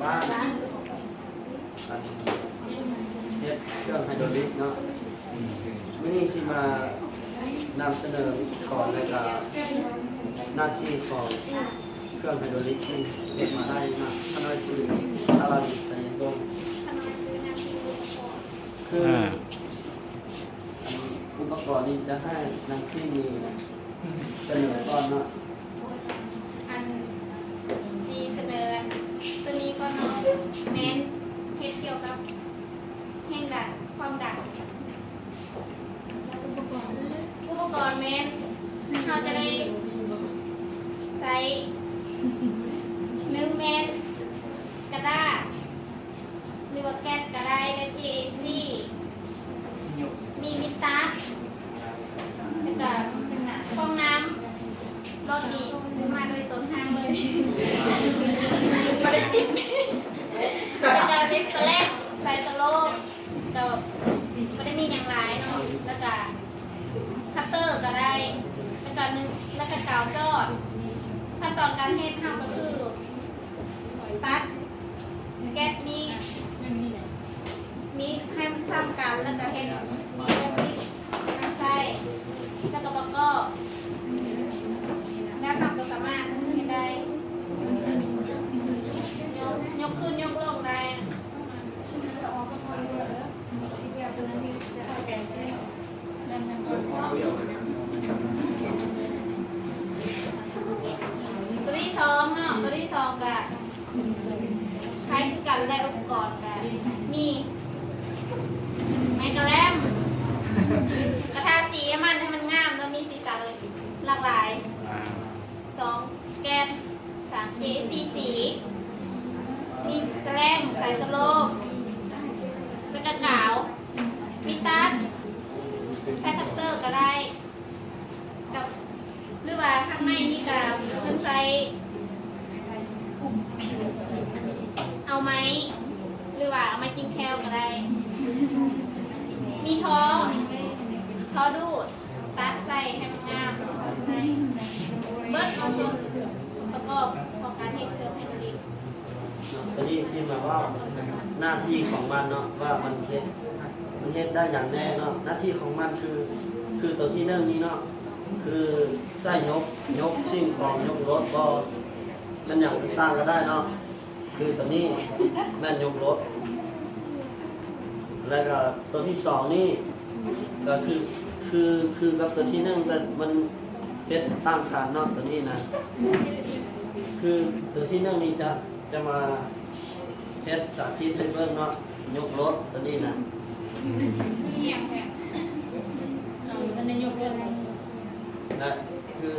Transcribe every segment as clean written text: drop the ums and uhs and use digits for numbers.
บ้านเฮ็ดเครื่องไฮดรอลิกเนาะมื้อนี้สิมานำเสนอก่อนเลยครับหน้าที่ของเครื่องไฮดรอลิกที่เฮ็ดมาได้นะขนาดซื้ออาราบิกไซโยงคืออุปกรณ์นี้จะให้นักที่มีเสนอก่อนเนาะอันซีเสนอตัวนี้ก็น้องเน้นเทสเกี่ยวกับแห้งดัดความดัดอุปกรณ์เมนเราจะได้ใช้1 เมตรกระดาษหรือว่าแก๊สก็ได้และ TAC มีมิตาแล้วก็ฟองน้ำรถดีซื้อมาโดยต้นทางเลยไม่ได้ติดแล้วก็เล็กสแลกใส่สโลปก็ไม่ได้มีอย่างไรเนาะแล้วก็คัตเตอร์ก็ได้แล้วก็แล้วก็กาวจอดขั้นตอนการเฮ็ดทำก็คือตัดแก๊สนี้ให้มันซ้ำกันแล้วก็เฮ็ดมีแบบนี้น้ำใส่แล้วก็ประกอบแล้วทำก็สามารถเฮ็ดได้ยกขึ้นยกลงได้ตัวที่สองเนาะตัวที่สองก็คล้ายคือกันได้อุปกรณ์กันมีไม้กระแลมกระทาสีให้มันงามแล้วมีสีสันหลากหลาย2 แก้ม3 JC สีมีแสลงสายสโลปแล้วก็กาวมีตัดใช้คัตเตอร์ก็ได้กับหรือว่าข้างในนี่ก็เพิ่นใช้เอาไม้หรือว่าเอาไม้จิ้มแคลก็ได้มีท้อดูดตัดใส่ให้มันงามเบิร์ดเอาส่วนประกอบของการเฮ็ดเครื่องไฮดรอลิกตอนนี้ซิมาว่าหน้าที่ของมันเนาะว่ามันเฮ็ดได้อย่างแน่เนาะหน้าที่ของมันคือตัวที่เรื่องนี้เนาะคือใส่ยกสิ่งของยกรถก็มันอย่างต่างก็ได้เนาะคือตัวนี้แม่นยกรถแล้วก็ตัวที่2นี่ก็คือกับตัวที่1แต่มันเฮ็ดต่างกันเนาะตัวนี้นะคือตัวที่1นี่จะมาเฮ็ดสาธิตให้เบิ่งเนาะยกรถตัวนี้นะและคือ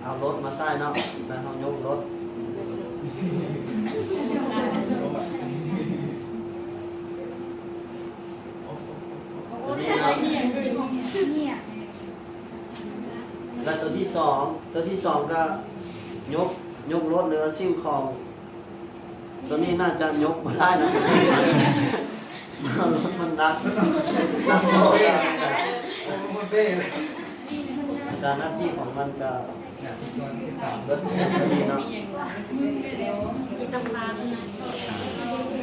เอารถมาใส่เนาะแล้วเฮายกรถและตัวที่สองก็ยกรถหรือซิ่งของตัวนี้น่าจะยกไม่ได้นะรถมันดักโตการหน้าที่ของมันก็รถดีเนาะ